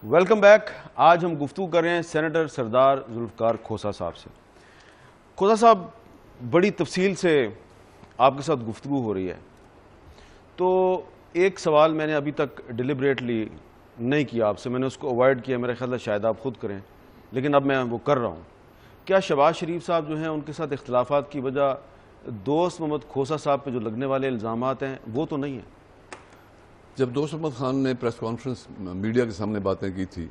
Welcome back. آج ہم گفتگو کر رہے ہیں سینیٹر سردار ذوالفقار کھوسہ صاحب سے. کھوسہ صاحب, بڑی تفصیل سے آپ کے ساتھ گفتگو ہو رہی ہے, تو ایک سوال میں نے ابھی تک ڈیلیبریٹلی نہیں کیا آپ سے, میں نے اس کو اوائڈ کیا, میرا خیال ہے شاید آپ خود کریں, لیکن اب میں وہ کر رہا ہوں. کیا شہباز شریف صاحب جو ہیں ان کے ساتھ اختلافات کی وجہ دوست محمد کھوسہ صاحب پہ جو لگنے والے الزامات ہیں وہ تو نہیں ہیں؟ جب دوست محمد خان نے پریس کانفرنس میڈیا کے سامنے باتیں کی تھی,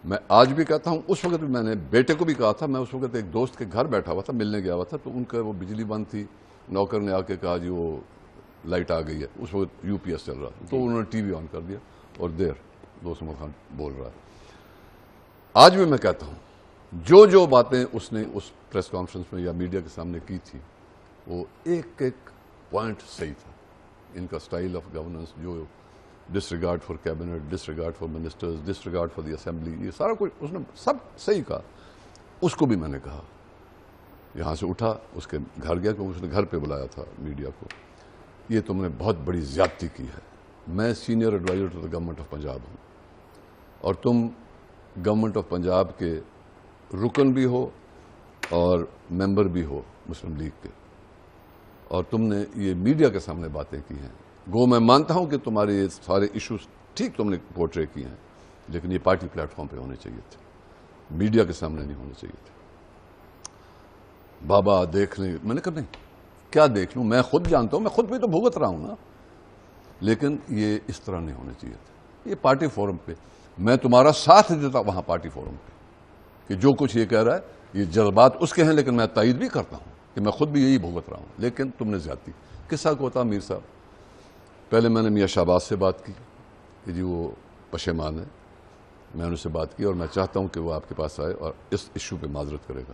میں آج بھی کہتا ہوں, اس وقت بھی میں نے بیٹے کو بھی کہا تھا, میں اس وقت ایک دوست کے گھر بیٹھا ہوا تھا, ملنے گیا ہوا تھا, تو ان کا وہ بجلی بند تھی, نوکر نے آ کے کہا جی وہ لائٹ آ گئی ہے, اس وقت یو پی ایس چل رہا, تو انہوں نے ٹی وی آن کر دیا اور دوست محمد خان بول رہا ہے. آج بھی میں کہتا ہوں, جو باتیں اس نے اس پریس کانفرنس میں یا میڈیا کے سامنے کی تھی وہ ایک ایک پوائنٹ صحیح تھا. ان کا سٹائل آف گورننس, جو disregard for cabinet, disregard for ministers, disregard for the assembly, یہ سارا کچھ اس نے سب صحیح کہا. اس کو بھی میں نے کہا, یہاں سے اٹھا اس کے گھر گیا, کیونکہ اس نے گھر پہ بلایا تھا میڈیا کو, یہ تم نے بہت بڑی زیادتی کی ہے. میں senior adviser to the government of Punjab ہوں, اور تم گورنمنٹ آف پنجاب کے رکن بھی ہو اور ممبر بھی ہو مسلم لیگ کے, اور تم نے یہ میڈیا کے سامنے باتیں کی ہیں. گو میں مانتا ہوں کہ تمہارے یہ سارے ایشوز ٹھیک تم نے پورٹرے کیے ہیں, لیکن یہ پارٹی پلیٹ فارم پہ ہونے چاہیے تھے, میڈیا کے سامنے نہیں ہونے چاہیے تھے. بابا دیکھ لیں, میں نے کہا نہیں, کیا دیکھ لوں, میں خود جانتا ہوں, میں خود بھی تو بھگت رہا ہوں نا, لیکن یہ اس طرح نہیں ہونے چاہیے تھے. یہ پارٹی فورم پہ میں تمہارا ساتھ دیتا, وہاں پارٹی فورم پہ, کہ جو کچھ یہ کہہ رہا ہے یہ جذبات اس کے ہیں, لیکن میں تائید بھی کرتا ہوں کہ میں خود بھی یہی بھگت رہا ہوں, لیکن تم نے زیادتی. قصہ کو ہوتا میر صاحب, پہلے میں نے میاں شہباز سے بات کی کہ جی وہ پشیمان ہے, میں نے اس سے بات کی اور میں چاہتا ہوں کہ وہ آپ کے پاس آئے اور اس ایشو پہ معذرت کرے گا.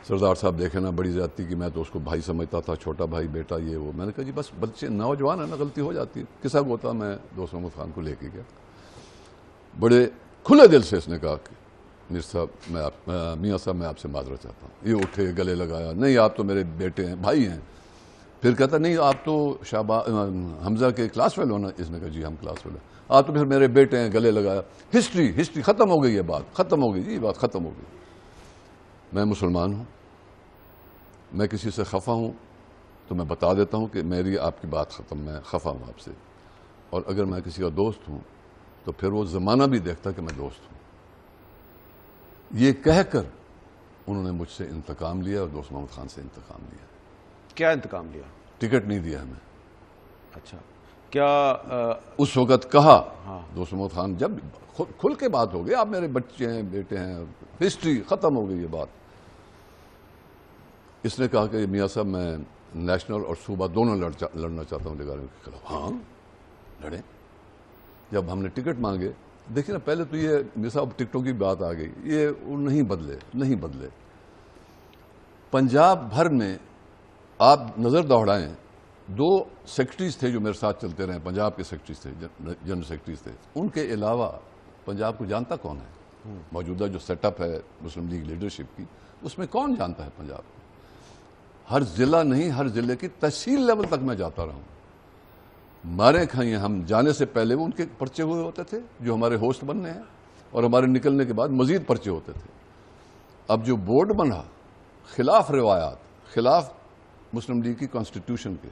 سردار صاحب دیکھیں نا, بڑی زیادتی کی, میں تو اس کو بھائی سمجھتا تھا, چھوٹا بھائی, بیٹا, یہ وہ. میں نے کہا جی بس بچے نوجوان ہیں نا, غلطی ہو جاتی ہے. قصہ کو ہوتا میں دوست محمد خان کو لے کے گیا, بڑے کھلے دل سے اس نے کہا کہ میر صاحب, میاں صاحب میں آپ سے معذرت چاہتا ہوں. یہ اٹھے, گلے لگایا, نہیں آپ تو میرے بیٹے ہیں, بھائی ہیں. پھر کہتا نہیں آپ تو حمزہ کے کلاس فیلو نا. اس نے کہا جی ہم کلاس فیلو ہیں. آپ تو پھر میرے بیٹے ہیں, گلے لگایا. ہسٹری ختم ہو گئی, یہ بات ختم ہو گئی, یہ بات ختم ہو گئی. میں مسلمان ہوں, میں کسی سے خفا ہوں تو میں بتا دیتا ہوں کہ میری آپ کی بات ختم, میں خفا ہوں آپ سے, اور اگر میں کسی کا دوست ہوں تو پھر وہ زمانہ بھی دیکھتا کہ میں دوست ہوں. یہ کہہ کر انہوں نے مجھ سے انتقام لیا اور دوست محمد خان سے انتقام لیا. کیا انتقام لیا؟ ٹکٹ نہیں دیا ہمیں. اچھا, کیا اس وقت کہا دوست محمد خان, جب کھل کے بات ہو گئی, آپ میرے بچے ہیں, بیٹے ہیں, ہسٹری ختم ہو گئی یہ بات. اس نے کہا کہ میاں صاحب میں نیشنل اور صوبہ دونوں لڑنا چاہتا ہوں لیگاروں کے خلاف. ہاں لڑیں. جب ہم نے ٹکٹ مانگے, دیکھیں نا, پہلے تو یہ میاں صاحب ٹکٹوں کی بات آ گئی, یہ نہیں بدلے. پنجاب بھر میں آپ نظر دوڑائیں, 2 سیکرٹریز تھے جو میرے ساتھ چلتے رہے, پنجاب کے سیکرٹریز تھے, جنرل سیکرٹریز تھے. ان کے علاوہ پنجاب کو جانتا کون ہے؟ موجودہ جو سیٹ اپ ہے مسلم لیگ لیڈرشپ کی, اس میں کون جانتا ہے پنجاب کو؟ ہر ضلع نہیں, ہر ضلع کی تحصیل لیول تک میں جاتا رہا ہوں. مارے کھائیں, ہم جانے سے پہلے وہ ان کے پرچے ہوئے ہوتے تھے جو ہمارے ہوسٹ بننے ہیں, اور ہمارے نکلنے کے بعد مزید پرچے ہوتے تھے. اب جو بورڈ بنا خلاف روایات, خلاف مسلم لیگ کی کانسٹیٹیوشن کے,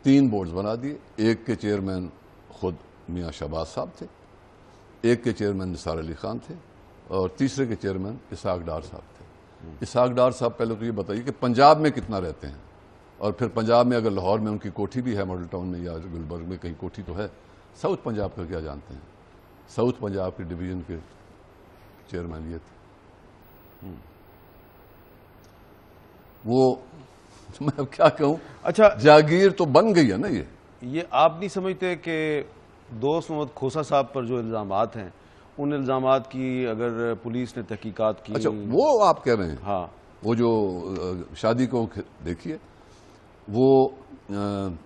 3 بورڈز بنا دیے. ایک کے چیئرمین خود میاں شہباز صاحب تھے, ایک کے چیئرمین نثار علی خان تھے, اور تیسرے کے چیئرمین اسحاق ڈار صاحب تھے. اسحاق ڈار صاحب پہلے تو یہ بتائیے کہ پنجاب میں کتنا رہتے ہیں, اور پھر پنجاب میں اگر لاہور میں ان کی کوٹھی بھی ہے, ماڈل ٹاؤن میں یا گلبرگ میں کہیں کوٹھی تو ہے. ساؤتھ پنجاب کا کیا جانتے ہیں؟ ساؤتھ پنجاب کے ڈویژن کے چیئرمین یہ تھے. وہ میں اب کیا کہوں. اچھا, جاگیر تو بن گئی ہے نا. یہ آپ نہیں سمجھتے کہ دوست محمد کھوسہ صاحب پر جو الزامات ہیں, ان الزامات کی اگر پولیس نے تحقیقات کی؟ اچھا, وہ آپ کہہ رہے ہیں. ہاں, وہ جو شادی کو دیکھیے, وہ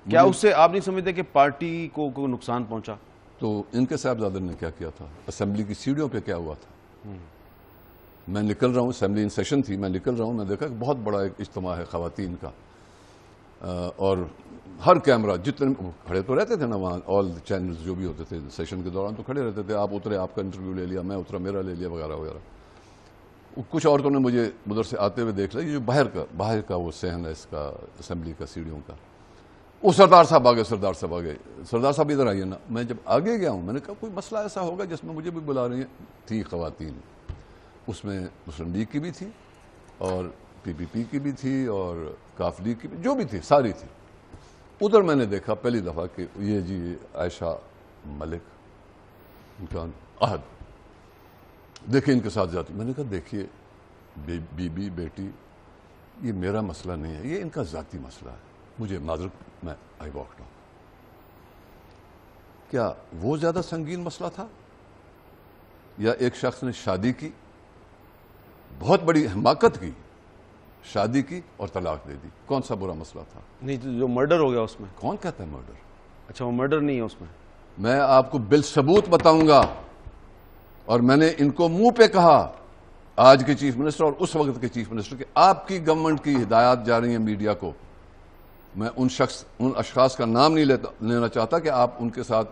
کیا اس سے آپ نہیں سمجھتے کہ پارٹی کو کوئی نقصان پہنچا؟ تو ان کے صاحبزادے نے کیا کیا تھا, اسمبلی کی سیڑھیوں پہ کیا ہوا تھا. میں نکل رہا ہوں, اسمبلی ان سیشن تھی, میں نکل رہا ہوں, میں دیکھا کہ بہت بڑا ایک اجتماع ہے خواتین کا. اور ہر کیمرہ جتنے کھڑے تو رہتے تھے نا وہاں، آل چینلز جو بھی ہوتے تھے سیشن کے دوران تو کھڑے رہتے تھے، آپ اترے آپ کا انٹرویو لے لیا، میں اترا میرا لے لیا وغیرہ وغیرہ. کچھ عورتوں نے مجھے ادھر سے آتے ہوئے دیکھ لیا، یہ جو باہر کا وہ صحن ہے اس کا اسمبلی کا سیڑھیوں کا، وہ سردار صاحب آگے، سردار صاحب آگے، سردار صاحب ادھر آئیے نا. میں جب آگے گیا ہوں میں نے کہا کوئی مسئلہ ایسا ہوگا جس میں مجھے بھی بلا رہی ہیں. تھی خواتین، اس میں مسلم لیگ کی بھی تھی اور پی پی پی کی بھی تھی اور کاف لیگ کی بھی، جو بھی تھی ساری تھی. ادھر میں نے دیکھا پہلی دفعہ کہ یہ جی عائشہ ملک، ان کا عہد، دیکھیں ان کے ساتھ جاتی. میں نے کہا دیکھیے بی بیٹی، یہ میرا مسئلہ نہیں ہے، یہ ان کا ذاتی مسئلہ ہے. مجھے معذرت، میں آئی واک ڈاؤن. کیا وہ زیادہ سنگین مسئلہ تھا، یا ایک شخص نے شادی کی، بہت بڑی حماقت کی، شادی کی اور طلاق دے دی؟ کون سا برا مسئلہ تھا؟ نہیں، جو مرڈر ہو گیا اس میں. کون کہتا ہے مرڈر؟ اچھا، وہ مرڈر نہیں ہے اس میں. میں آپ کو بالثبوت بتاؤں گا، اور میں نے ان کو منہ پہ کہا، آج کے چیف منسٹر اور اس وقت کے چیف منسٹر، کہ آپ کی گورنمنٹ کی ہدایات جا رہی ہیں میڈیا کو. میں ان اشخاص کا نام نہیں لینا چاہتا کہ آپ ان کے ساتھ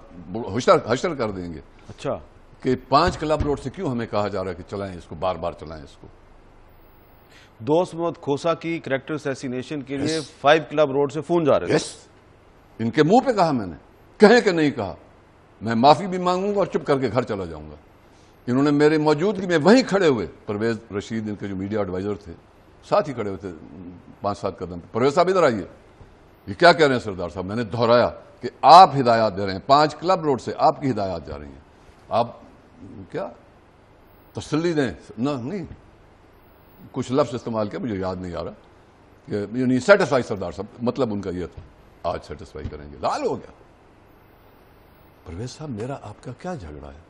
حشر کر دیں گے. اچھا، کہ 5 کلب روڈ سے کیوں ہمیں کہا جا رہا ہے کہ چلائیں اس کو، بار بار چلائیں اس کو. دوست محمد کھوسا کی کریکٹر اسیسینیشن کے لیے 5 کلب روڈ سے فون جا رہے تھے. یس، ان کے منہ پہ کہا میں نے، کہیں کہ نہیں کہا. میں معافی بھی مانگوں گا اور چپ کر کے گھر چلا جاؤں گا. انہوں نے میرے موجودگی میں وہیں کھڑے ہوئے، پرویز رشید ان کے جو میڈیا ایڈوائزر تھے ساتھ ہی کھڑے ہوئے تھے 5-7 قدم پہ. پرویز صاحب ادھر آئیے. یہ کیا کہہ رہے ہیں سردار صاحب؟ میں نے دہرایا کہ آپ ہدایات دے رہے ہیں، 5 کلب روڈ سے آپ کی ہدایات جا رہی ہیں. آپ کیا تسلی دیں؟ نہیں، کچھ لفظ استعمال کیا مجھے یاد نہیں آ رہا، کہ یعنی سیٹسفائی سردار صاحب، مطلب ان کا یہ تھا آج سیٹسفائی کریں گے. لال ہو گیا. پرویز صاحب میرا آپ کا کیا جھگڑا ہے؟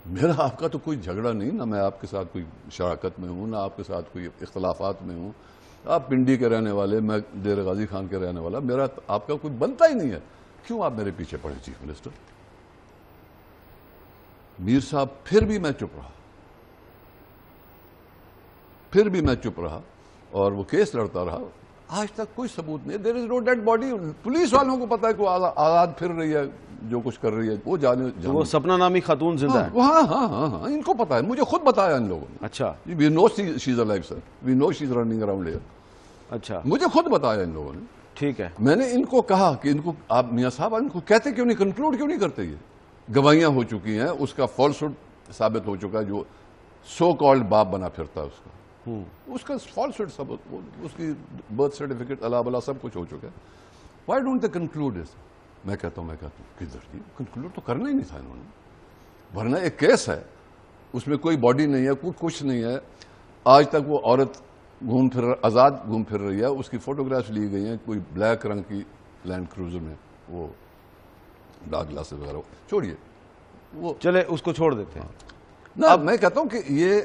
میرا آپ کا تو کوئی جھگڑا نہیں، نہ میں آپ کے ساتھ کوئی شراکت میں ہوں، نہ آپ کے ساتھ کوئی اختلافات میں ہوں. آپ پنڈی کے رہنے والے، میں ڈیرہ غازی خان کے رہنے والا، میرا آپ کا کوئی بنتا ہی نہیں ہے. کیوں آپ میرے پیچھے پڑے چیف منسٹر؟ میر صاحب پھر بھی میں چپ رہا اور وہ کیس لڑتا رہا. آج تک کوئی ثبوت نہیں. دیر از نو ڈیڈ باڈی. پولیس والوں کو پتا ہے کہ وہ آزاد پھر رہی ہے، جو کچھ کر رہی ہے وہ وہ سپنا نامی خاتون زندہ ہے. ہاں، ان کو پتا ہے، مجھے خود بتایا ان لوگوں نے. اچھا، we know she is alive sir, we know she is running around here. اچھا، مجھے خود بتایا ان لوگوں نے. ٹھیک ہے. میں نے ان کو کہا کہ ان کو آپ میاں صاحب ان کو کہتے کیوں نہیں، کنکلوڈ کیوں نہیں کرتے؟ یہ گواہیاں ہو چکی ہیں، اس کا فالسہڈ ثابت ہو چکا ہے. جو سو کالڈ باپ بنا پھرتا ہے اس کا فالسہڈ ثابت، اس کی برتھ سرٹیفکیٹ اللہ بلا سب کچھ ہو چکا ہے. Why don't they conclude this? میں کہتا ہوں کدھر جی، کنکلوڈ تو کرنا ہی نہیں تھا انہوں نے. ورنہ ایک کیس ہے، اس میں کوئی باڈی نہیں ہے، کوئی کچھ نہیں ہے. آج تک وہ عورت آزاد گھوم پھر رہی ہے. اس کی فوٹوگرافس لی گئی ہیں کوئی بلیک رنگ کی لینڈ کروزر میں، وہ ڈارک گلاسز وغیرہ. چھوڑیے وہ، چلے اس کو چھوڑ دیتے ہیں. اب میں کہتا ہوں کہ یہ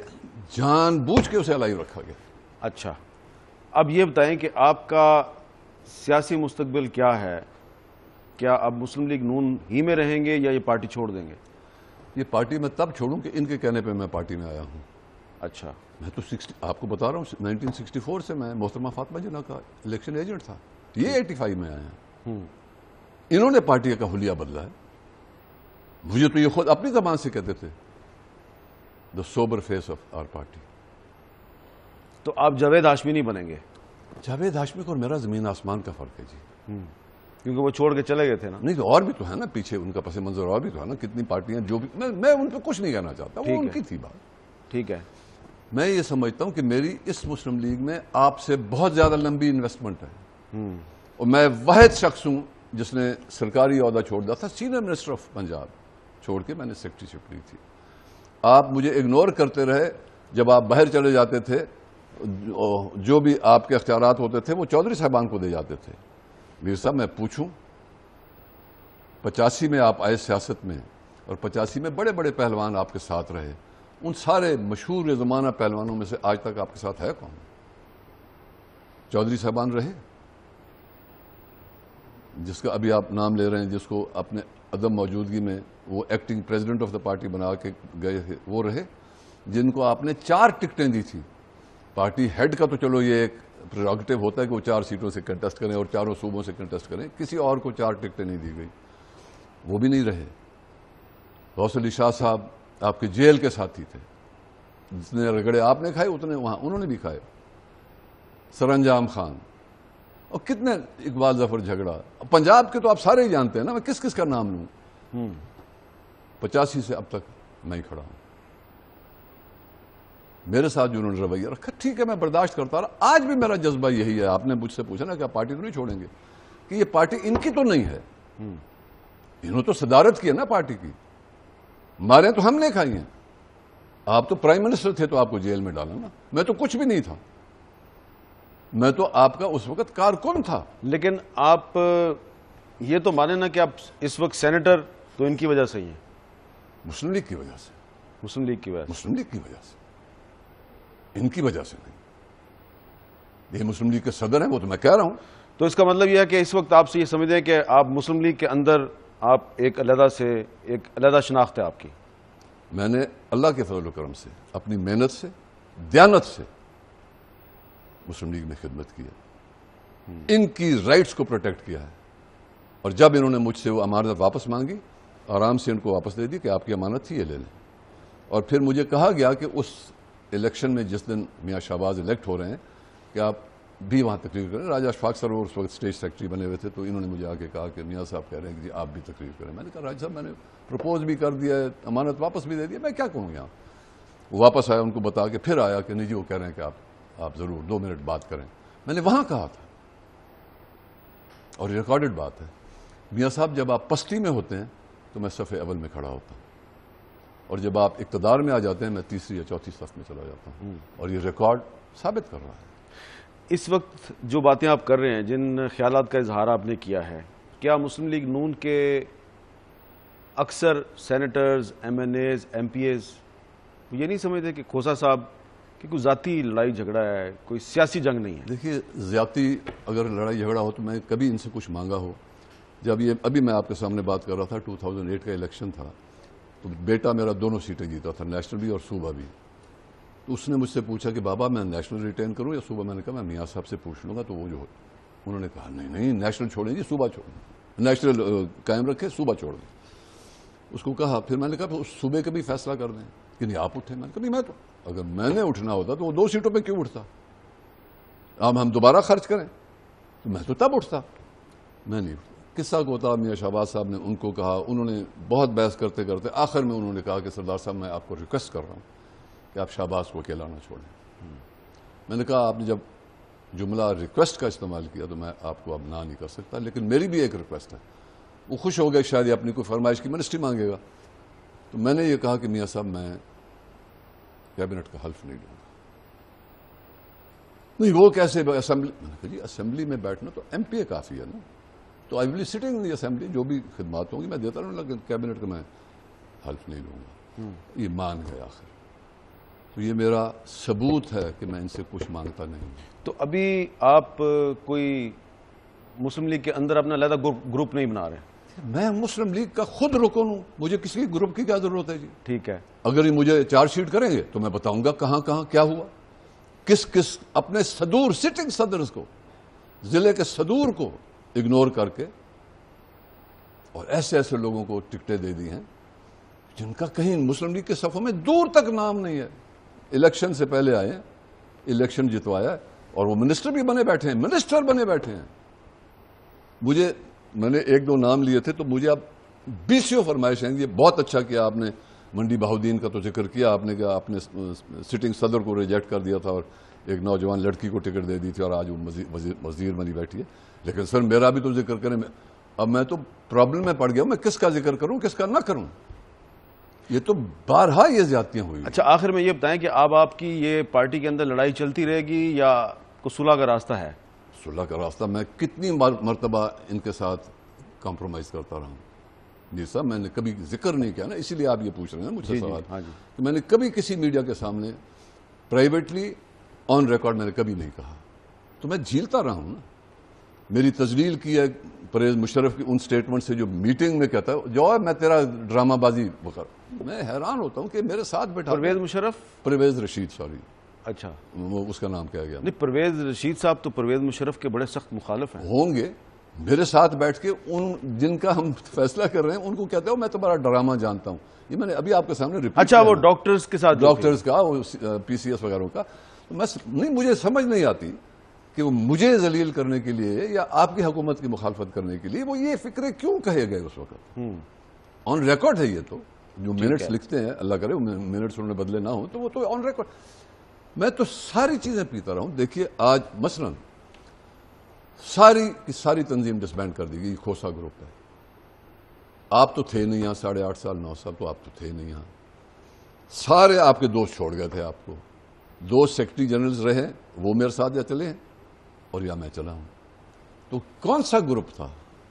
جان بوجھ کے اسے الائیو رکھا گیا. اچھا، اب یہ بتائیں کہ آپ کا سیاسی مستقبل کیا ہے؟ کیا آپ مسلم لیگ نون ہی میں رہیں گے یا یہ پارٹی چھوڑ دیں گے؟ یہ پارٹی میں تب چھوڑوں کہ ان کے کہنے پہ میں پارٹی میں آیا ہوں. اچھا، میں تو آپ کو بتا رہا ہوں 1964 سے میں محترمہ فاطمہ جناح کا الیکشن ایجنٹ تھا. یہ 85 میں آیا ہیں. انہوں نے پارٹی کا حلیہ بدلا ہے. مجھے تو یہ خود اپنی زبان سے کہتے تھے the sober face of our party. تو آپ جاوید ہاشمی نہیں بنیں گے؟ جاوید ہاشمی کو اور میرا زمین آسمان کا فرق ہے جی. کیونکہ وہ چھوڑ کے چلے گئے تھے نا. نہیں تو اور بھی تو ہے نا پیچھے ان کا پس منظر، اور بھی تو ہے نا کتنی پارٹیاں جو بھی. میں ان پہ کچھ نہیں کہنا چاہتا، وہ ان کی تھی بات. ٹھیک ہے. میں یہ سمجھتا ہوں کہ میری اس مسلم لیگ میں آپ سے بہت زیادہ لمبی انویسٹمنٹ ہے. اور میں واحد شخص ہوں جس نے سرکاری عہدہ چھوڑ دیا تھا. سینئر منسٹر آف پنجاب چھوڑ کے میں نے سیکرٹری شپ لی تھی. آپ مجھے اگنور کرتے رہے. جب آپ باہر چلے جاتے تھے جو بھی آپ کے اختیارات ہوتے تھے وہ چودھری صاحبان کو دے جاتے تھے. میر صاحب میں پوچھوں 85 میں آپ آئے سیاست میں، اور 85 میں بڑے بڑے پہلوان آپ کے ساتھ رہے. ان سارے مشہور زمانہ پہلوانوں میں سے آج تک آپ کے ساتھ ہے کون؟ چودھری صاحبان رہے. جس کا ابھی آپ نام لے رہے ہیں، جس کو اپنے عدم موجودگی میں وہ acting president of the party بنا کے گئے تھے، وہ رہے. جن کو آپ نے 4 ٹکٹیں دی تھی. پارٹی ہیڈ کا تو چلو یہ ایک پریروگیٹو ہوتا ہے کہ وہ 4 سیٹوں سے کنٹیسٹ کریں اور 4 صوبوں سے کنٹیسٹ کریں. کسی اور کو 4 ٹکٹیں نہیں دی گئی, وہ بھی نہیں رہے. غوث علی شاہ صاحب آپ کے جیل کے ساتھی تھے, جتنے رگڑے آپ نے کھائے اتنے وہاں انہوں نے بھی کھائے. سرانجام خان اور کتنے, اقبال ظفر جھگڑا. پنجاب کے تو آپ سارے ہی جانتے ہیں نا, میں کس کس کا نام لوں. 85 سے اب تک میں ہی کھڑا ہوں. میرے ساتھ جو انہوں نے رویہ رکھا, ٹھیک ہے میں برداشت کرتا رہا. آج بھی میرا جذبہ یہی ہے. آپ نے مجھ سے پوچھا نا کہ آپ پارٹی تو نہیں چھوڑیں گے, کہ یہ پارٹی ان کی تو نہیں ہے. انہوں تو صدارت کی ہے نا پارٹی کی, مارے تو ہم نے کھائی ہیں. آپ تو پرائم منسٹر تھے تو آپ کو جیل میں ڈالا نا, میں تو کچھ بھی نہیں تھا, میں تو آپ کا اس وقت کارکن تھا. لیکن آپ یہ تو مانیں نا کہ آپ اس وقت سینیٹر تو ان کی وجہ سے ہی ہیں. مسلم لیگ کی وجہ سے. مسلم لیگ کی وجہ سے. مسلم لیگ کی وجہ سے, ان کی وجہ سے نہیں. یہ مسلم لیگ کے صدر ہیں, وہ تو میں کہہ رہا ہوں. تو اس کا مطلب یہ ہے کہ اس وقت آپ سے یہ سمجھتے ہیں کہ آپ مسلم لیگ کے اندر آپ ایک علیحدہ شناخت ہے آپ کی. میں نے اللہ کے فضل و کرم سے, اپنی محنت سے, دیانت سے مسلم لیگ میں خدمت کی ہے, ان کی رائٹس کو پروٹیکٹ کیا ہے. اور جب انہوں نے مجھ سے وہ امانت واپس مانگی, آرام سے ان کو واپس دے دی کہ آپ کی امانت تھی, یہ لے لیں. اور پھر مجھے کہا گیا کہ اس الیکشن میں جس دن میاں شہباز الیکٹ ہو رہے ہیں کہ آپ بھی وہاں تقریر کریں. راجہ اشفاق سر اس وقت اسٹیٹ سیکرٹری بنے ہوئے تھے, تو انہوں نے مجھے آ کے کہا کہ میاں صاحب کہہ رہے ہیں کہ جی آپ بھی تقریر کریں. میں نے کہا راجہ صاحب میں نے پرپوز بھی کر دیا ہے, امانت واپس بھی دے دیا, میں کیا کہوں یہاں. وہ واپس آیا, ان کو بتا کے پھر آیا کہ نہیں جی وہ کہہ رہے ہیں کہ آپ ضرور 2 منٹ بات کریں. میں نے وہاں کہا تھا, اور ریکارڈڈ بات ہے, میاں صاحب جب آپ پستی میں ہوتے ہیں تو میں صف اول میں کھڑا ہوتا ہوں, اور جب آپ اقتدار میں آ جاتے ہیں میں 3 یا 4 صف میں چلا جاتا ہوں. اور یہ ریکارڈ ثابت کر رہا ہے. اس وقت جو باتیں آپ کر رہے ہیں, جن خیالات کا اظہار آپ نے کیا ہے, کیا مسلم لیگ نون کے اکثر senators, MNAs, MPAs یہ نہیں سمجھتے کہ کھوسا صاحب کی کوئی ذاتی لڑائی جھگڑا ہے, کوئی سیاسی جنگ نہیں ہے؟ دیکھیے, ذاتی اگر لڑائی جھگڑا ہو تو میں کبھی ان سے کچھ مانگا ہو. جب یہ ابھی میں آپ کے سامنے بات کر رہا تھا, 2008 کا الیکشن تھا, تو بیٹا میرا 2 سیٹیں جیتا تھا, نیشنل بھی اور صوبہ بھی. تو اس نے مجھ سے پوچھا کہ بابا میں نیشنل ریٹین کروں یا صوبہ. میں نے کہا میں میاں صاحب سے پوچھ لوں گا. تو وہ جو انہوں نے کہا نہیں نیشنل چھوڑیں گے, صوبہ چھوڑیں, نیشنل قائم رکھیں, صوبہ چھوڑ دیں. اس کو کہا, پھر میں نے کہا اس صوبے کا بھی فیصلہ کر دیں کہ نہیں آپ اٹھیں. میں نے کہا نہیں, میں تو اگر میں نے اٹھنا ہوتا تو وہ 2 سیٹوں پہ کیوں اٹھتا, اب ہم دوبارہ خرچ کریں تو میں تو تب اٹھتا. میں نہیں اٹھتا. قصہ کو ہوتا میاں شہباز صاحب نے ان کو کہا, انہوں نے بہت بحث کرتے کرتے آخر میں انہوں نے کہا کہ سردار صاحب میں آپ کو ریکویسٹ کر رہا ہوں کہ آپ شہباز کو اکیلا نہ چھوڑیں. میں نے کہا آپ نے جب جملہ ریکویسٹ کا استعمال کیا تو میں آپ کو اب نہ نہیں کر سکتا, لیکن میری بھی ایک ریکویسٹ ہے. وہ خوش ہو گئے, شاید اپنی کوئی فرمائش کی منسٹری مانگے گا. تو میں نے یہ کہا کہ میاں صاحب میں کیبنٹ کا حلف نہیں لوں گا. نہیں وہ کیسے اسمبلی, میں نے کہا جی اسمبلی میں بیٹھنا تو ایم پی اے کافی ہے نا, تو I will be sitting in the assembly, جو بھی خدمات ہوں گی میں دیتا رہوں, لیکن کیبنٹ کا میں حلف نہیں لوں گا. یہ مان گئے آخر. تو یہ میرا ثبوت ہے کہ میں ان سے کچھ مانگتا نہیں. تو ابھی آپ کوئی مسلم لیگ کے اندر اپنا علیحدہ گروپ نہیں بنا رہے؟ میں مسلم لیگ کا خود رکن ہوں, مجھے کسی گروپ کی کیا ضرورت ہے جی. ٹھیک ہے, اگر یہ مجھے 4 شیٹ کریں گے تو میں بتاؤں گا کہاں کہاں کیا ہوا, کس کس اپنے صدور سٹنگ صدرز کو, ضلع کے صدور کو اگنور کر کے, اور ایسے ایسے لوگوں کو ٹکٹیں دے دی ہیں جن کا کہیں مسلم لیگ کے صفوں میں دور تک نام نہیں ہے. الیکشن سے پہلے آئے ہیں, الیکشن جتوایا, اور وہ منسٹر بھی بنے بیٹھے ہیں, منسٹر بنے بیٹھے ہیں. مجھے میں نے 1-2 نام لیے تھے, تو مجھے اب 20 فرمائش ہیں. یہ بہت اچھا کیا آپ نے, منڈی بہاؤدین کا تو ذکر کیا آپ نے, کہ آپ نے سٹنگ صدر کو ریجیکٹ کر دیا تھا اور ایک نوجوان لڑکی کو ٹکٹ دے دی تھی, اور آج وہ وزیر بنی بیٹھی ہے. لیکن سر میرا بھی تو ذکر کریں, اب میں تو پرابلم میں پڑ گیا ہوں, میں کس کا ذکر کروں کس کا نہ کروں. یہ تو بارہا یہ زیادتیاں ہوئی. اچھا آخر میں یہ بتائیں کہ اب آپ کی یہ پارٹی کے اندر لڑائی چلتی رہے گی یا کوئی صلح کا راستہ ہے؟ صلح کا راستہ میں کتنی مرتبہ ان کے ساتھ کمپرومائز کرتا رہا ہوں. جی صاحب میں نے کبھی ذکر نہیں کیا نا, اسی لیے آپ یہ پوچھ رہے ہیں نا مجھ سے سوال, کہ میں نے کبھی کسی میڈیا کے سامنے پرائیویٹلی آن ریکارڈ میں نے کبھی نہیں کہا. تو میں جھیلتا رہا ہوں نا. میری تجلیل کی ہے پرویز مشرف کی ان سٹیٹمنٹ سے جو میٹنگ میں کہتا ہے جو ہے میں تیرا ڈرامہ بازی بکر. میں حیران ہوتا ہوں کہ میرے ساتھ بیٹھا پرویز مشرف, پرویز رشید سوری, اچھا، وہ اس کا نام کیا گیا نہیں پرویز رشید صاحب تو پرویز مشرف کے بڑے سخت مخالف ہیں. ہوں گے میرے ساتھ بیٹھ کے ان جن کا ہم فیصلہ کر رہے ہیں ان کو کہتے ہو میں تمہارا ڈرامہ جانتا ہوں. یہ میں نے ابھی آپ کے سامنے ریپیٹ اچھا وہ ڈاکٹرز کے ساتھ ڈاکٹرز کا پی سی ایس وغیرہ کا مجھے سمجھ نہیں آتی کہ وہ مجھے ذلیل کرنے کے لیے یا آپ کی حکومت کی مخالفت کرنے کے لیے وہ یہ فکرے کیوں کہے گئے اس وقت. آن ریکارڈ ہے یہ تو جو منٹس لکھتے ہیں اللہ کرے منٹس انہوں نے بدلے نہ ہوں تو وہ تو آن ریکارڈ. میں تو ساری چیزیں پیتا رہا ہوں. دیکھیے آج مثلا ساری کی ساری تنظیم ڈسبینڈ کر دی گئی. کھوسا گروپ ہے. آپ تو تھے نہیں یہاں 8.5 سال 9 سال تو آپ تو تھے نہیں یہاں. سارے آپ کے دوست چھوڑ گئے تھے آپ کو. 2 سیکرٹری جنرلز رہے وہ میرے ساتھ یا چلے ہیں اور یا میں چلا ہوں. تو کون سا گروپ تھا؟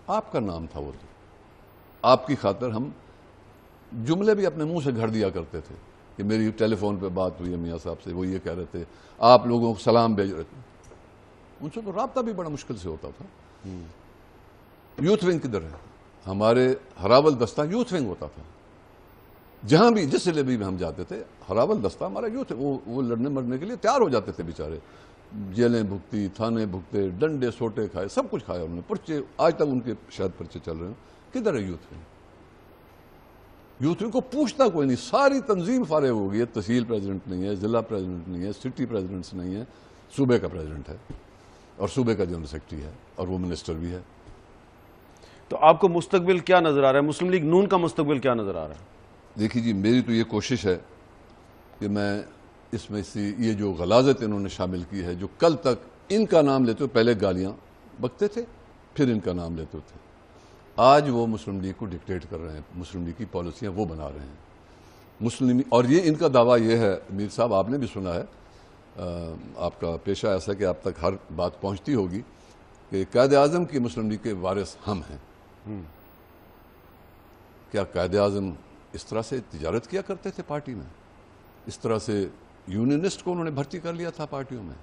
آپ کا نام تھا. وہ تو آپ کی خاطر ہم جملے بھی اپنے منہ سے گھڑ دیا کرتے تھے کہ میری ٹیلی فون پہ بات ہوئی ہے میاں صاحب سے وہ یہ کہہ رہے تھے آپ لوگوں کو سلام بھیج رہے تھے. ان سے تو رابطہ بھی بڑا مشکل سے ہوتا تھا. یوتھ ونگ کدھر ہے؟ ہمارے ہراول دستہ یوتھ ونگ ہوتا تھا. جہاں بھی جس ضلع بھی ہم جاتے تھے ہراول دستہ ہمارا یوتھ وہ لڑنے مرنے کے لیے تیار ہو جاتے تھے بیچارے. جیلیں بھگتی تھانے بھگتے ڈنڈے سوٹے کھائے سب کچھ کھایا انہوں نے. پرچے آج تک ان کے شاید پرچے چل رہے ہیں. کدھر ہے یوتھ ونگ؟ یوتھ ونگ کو پوچھتا کوئی نہیں. ساری تنظیم فارغ ہو گئی ہے. تحصیل پریزیڈنٹ نہیں ہے, ضلع پریزیڈنٹ نہیں ہے, سٹی پریزیڈنٹس نہیں ہے, صوبے کا پریزیڈنٹ ہے اور صوبے کا جنرل سیکرٹری ہے اور وہ منسٹر بھی ہے. تو آپ کو مستقبل کیا نظر آ رہا ہے؟ مسلم لیگ نون کا مستقبل کیا نظر آ رہا ہے؟ دیکھیے جی میری تو یہ کوشش ہے کہ میں اس میں سے یہ جو غلاظت انہوں نے شامل کی ہے جو کل تک ان کا نام لیتے ہوئے پہلے گالیاں بکتے تھے پھر ان کا نام لیتے تھے, آج وہ مسلم لیگ کو ڈکٹیٹ کر رہے ہیں. مسلم لیگ کی پالیسیاں وہ بنا رہے ہیں. مسلم اور یہ ان کا دعویٰ یہ ہے میر صاحب آپ نے بھی سنا ہے, آپ کا پیشہ ایسا کہ آپ تک ہر بات پہنچتی ہوگی کہ قائد اعظم کی مسلم لیگ کے وارث ہم ہیں. کیا قائد اعظم اس طرح سے تجارت کیا کرتے تھے پارٹی میں؟ اس طرح سے یونینسٹ کو انہوں نے بھرتی کر لیا تھا پارٹیوں میں؟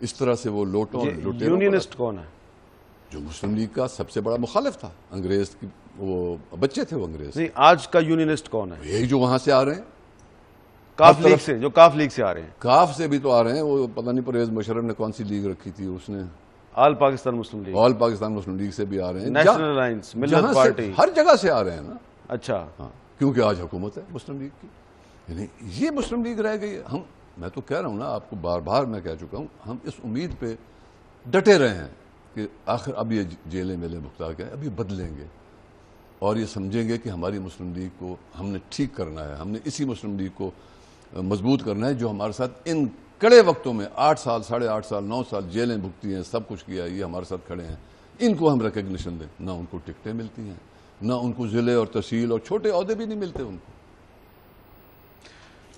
اس طرح سے وہ لوٹوں یونینسٹ کون ہے؟ جو مسلم لیگ کا سب سے بڑا مخالف تھا. انگریز کی وہ بچے تھے وہ انگریز. نہیں آج کا یونینسٹ کون ہے؟ یہی جو وہاں سے آ رہے ہیں کاف لیگ سے, جو کاف لیگ سے آ رہے ہیں. کاف سے بھی تو آ رہے ہیں. وہ پتہ نہیں پرویز مشرف نے کون سی لیگ رکھی تھی اس نے. آل پاکستان مسلم لیگ. آل پاکستان مسلم لیگ سے بھی آ رہے ہیں. نیشنل الائنس, ملت پارٹی, ہر جگہ سے آ رہے ہیں نا. اچھا ہاں کیونکہ آج حکومت ہے مسلم لیگ کی. یعنی یہ مسلم لیگ رہ گئی. میں تو کہہ رہا ہوں نا آپ کو بار بار میں کہہ چکا ہوں ہم اس امید پہ ڈٹے رہے ہیں کہ آخر اب یہ جیلیں میلیں بھگتا کے اب یہ بدلیں گے اور یہ سمجھیں گے کہ ہماری مسلم لیگ کو ہم نے ٹھیک کرنا ہے. ہم نے اسی مسلم لیگ کو مضبوط کرنا ہے جو ہمارے ساتھ ان کڑے وقتوں میں 8 سال 8.5 سال 9 سال جیلیں بھگتی ہیں سب کچھ کیا. یہ ہمارے ساتھ کھڑے ہیں. ان کو ہم ریکگنیشن دیں. نہ ان کو ٹکٹیں ملتی ہیں نہ ان کو ضلع اور تحصیل اور چھوٹے عہدے بھی نہیں ملتے ان کو.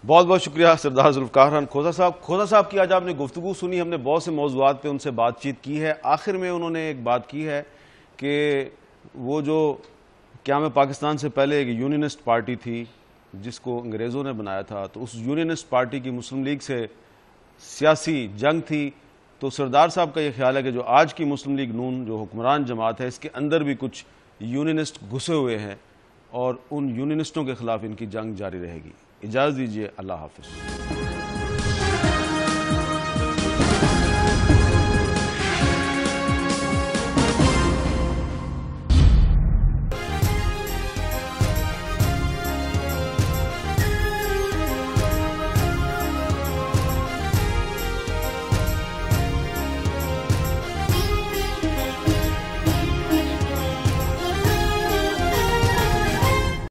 بہت بہت شکریہ سردار ذوالفقار خان کھوسا صاحب. کھوسا صاحب کی آج آپ نے گفتگو سنی. ہم نے بہت سے موضوعات پہ ان سے بات چیت کی ہے. آخر میں انہوں نے ایک بات کی ہے کہ وہ جو قیام پاکستان سے پہلے ایک یونینسٹ پارٹی تھی جس کو انگریزوں نے بنایا تھا, تو اس یونینسٹ پارٹی کی مسلم لیگ سے سیاسی جنگ تھی. تو سردار صاحب کا یہ خیال ہے کہ جو آج کی مسلم لیگ نون جو حکمران جماعت ہے اس کے اندر بھی کچھ یونینسٹ گھسے ہوئے ہیں اور ان یونینسٹوں کے خلاف ان کی جنگ جاری رہے گی. اجازت دیجیے. اللہ حافظ.